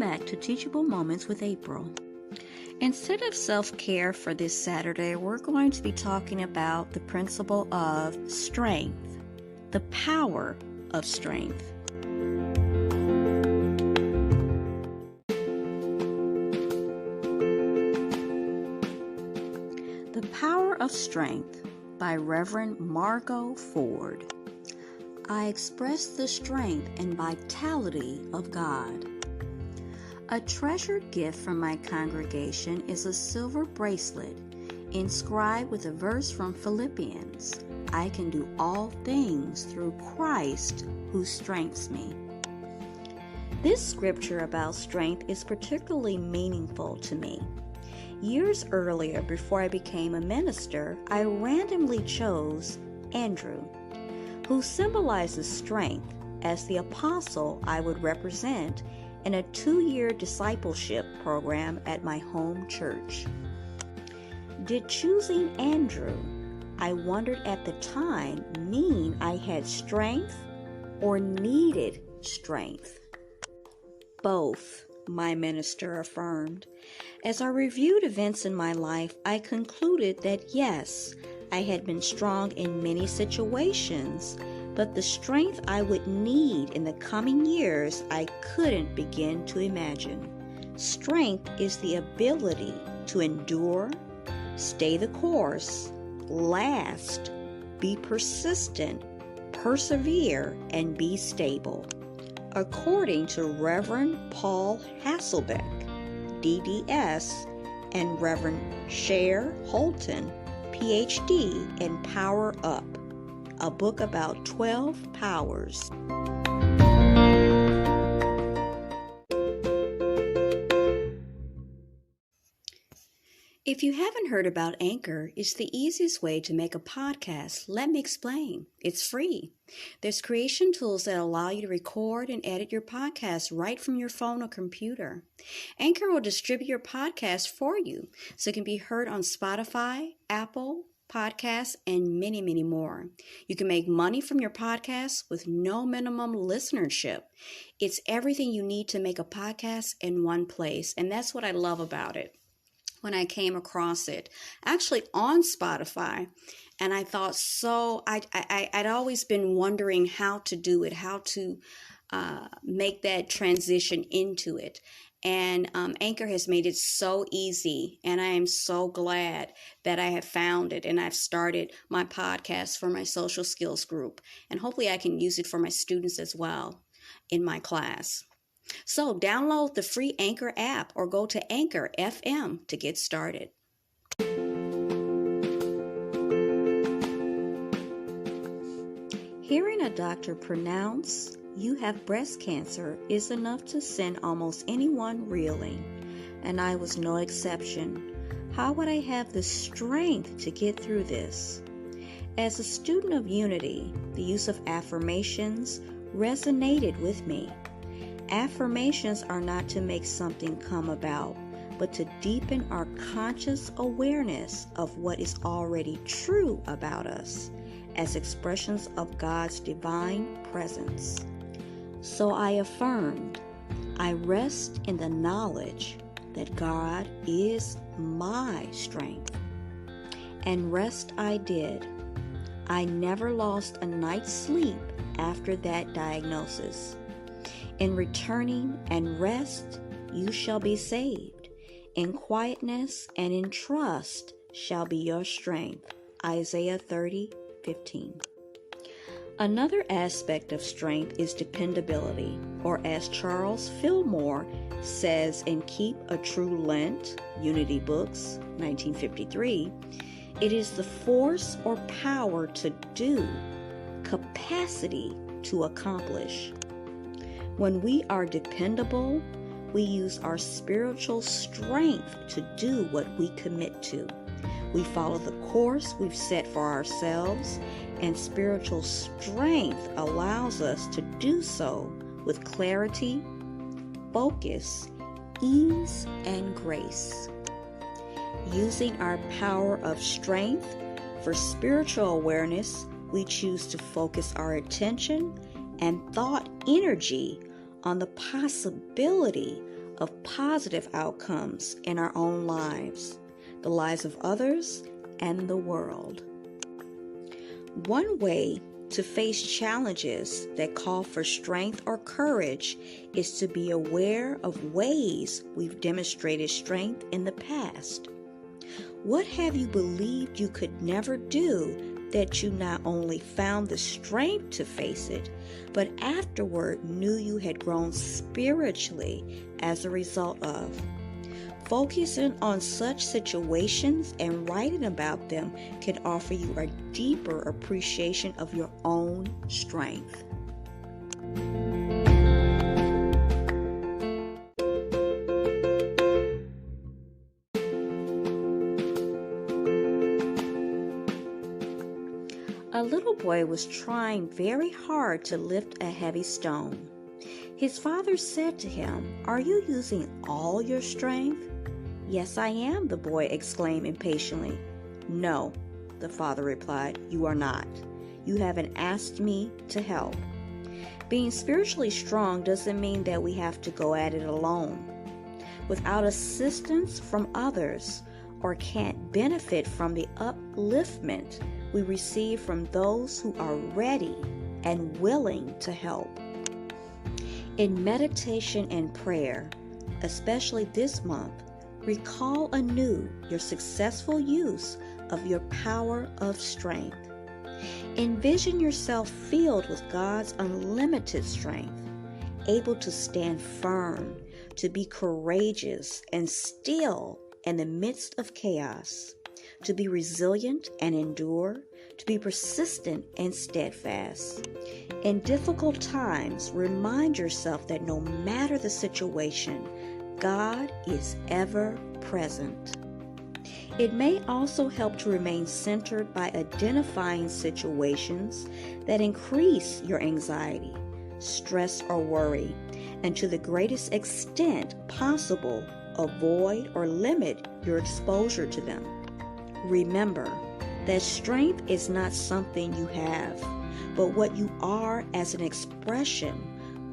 back to Teachable Moments with April. Instead of self-care for this Saturday, we're going to be talking about the principle of strength, the power of strength. The Power of Strength by Reverend Margot Ford. I express the strength and vitality of God. A treasured gift from my congregation is a silver bracelet inscribed with a verse from Philippians. I can do all things through Christ who strengthens me. This scripture about strength is particularly meaningful to me. Years earlier, before I became a minister, I randomly chose Andrew, who symbolizes strength, as the apostle I would represent in a 2-year discipleship program at my home church. Did choosing Andrew, I wondered at the time, mean I had strength or needed strength? Both, my minister affirmed. As I reviewed events in my life, I concluded that yes, I had been strong in many situations, but the strength I would need in the coming years I couldn't begin to imagine. Strength is the ability to endure, stay the course, last, be persistent, persevere, and be stable. According to Reverend Paul Hasselbeck, DDS, and Reverend Cher Holton, PhD, in Power Up, a book about 12 powers. If you haven't heard about Anchor, it's the easiest way to make a podcast. Let me explain. It's free. There's creation tools that allow you to record and edit your podcast right from your phone or computer. Anchor will distribute your podcast for you so it can be heard on Spotify, Apple Podcasts, and many, many more. You can make money from your podcast with no minimum listenership. It's everything you need to make a podcast in one place, and that's what I love about it. When I came across it, actually on Spotify, and I thought I'd always been wondering how to do it, how to make that transition into it. And Anchor has made it so easy, and I am so glad that I have found it, and I've started my podcast for my social skills group, and hopefully I can use it for my students as well in my class. So download the free Anchor app or go to Anchor FM to get started. Hearing a doctor pronounce you have breast cancer is enough to send almost anyone reeling, and I was no exception. How would I have the strength to get through this? As a student of Unity, the use of affirmations resonated with me. Affirmations are not to make something come about, but to deepen our conscious awareness of what is already true about us as expressions of God's divine presence. So I affirmed, I rest in the knowledge that God is my strength. And rest I did. I never lost a night's sleep after that diagnosis. In returning and rest, you shall be saved. In quietness and in trust shall be your strength. Isaiah 30:15. Another aspect of strength is dependability, or as Charles Fillmore says in Keep a True Lent, Unity Books, 1953, it is the force or power to do, capacity to accomplish. When we are dependable, we use our spiritual strength to do what we commit to. We follow the course we've set for ourselves, and spiritual strength allows us to do so with clarity, focus, ease, and grace. Using our power of strength for spiritual awareness, we choose to focus our attention and thought energy on the possibility of positive outcomes in our own lives, the lives of others, and the world. One way to face challenges that call for strength or courage is to be aware of ways we've demonstrated strength in the past. What have you believed you could never do that you not only found the strength to face it, but afterward knew you had grown spiritually as a result of? Focusing on such situations and writing about them can offer you a deeper appreciation of your own strength. A little boy was trying very hard to lift a heavy stone. His father said to him, "Are you using all your strength?" "Yes, I am," the boy exclaimed impatiently. "No," the father replied, "you are not. You haven't asked me to help." Being spiritually strong doesn't mean that we have to go at it alone. Without assistance from others, or can't benefit from the upliftment we receive from those who are ready and willing to help. In meditation and prayer, especially this month, recall anew your successful use of your power of strength. Envision yourself filled with God's unlimited strength, able to stand firm, to be courageous and still in the midst of chaos, to be resilient and endure, to be persistent and steadfast. In difficult times, remind yourself that no matter the situation, God is ever present. It may also help to remain centered by identifying situations that increase your anxiety, stress, or worry, and to the greatest extent possible, avoid or limit your exposure to them. Remember that strength is not something you have, but what you are as an expression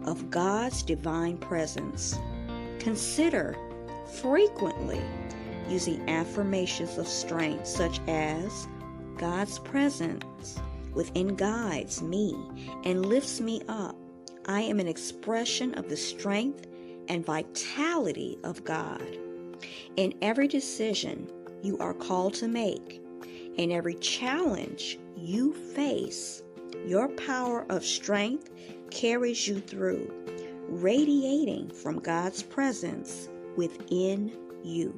of God's divine presence. Consider frequently using affirmations of strength such as, "God's presence within guides me and lifts me up. I am an expression of the strength and vitality of God." In every decision you are called to make, in every challenge you face, your power of strength carries you through, radiating from God's presence within you.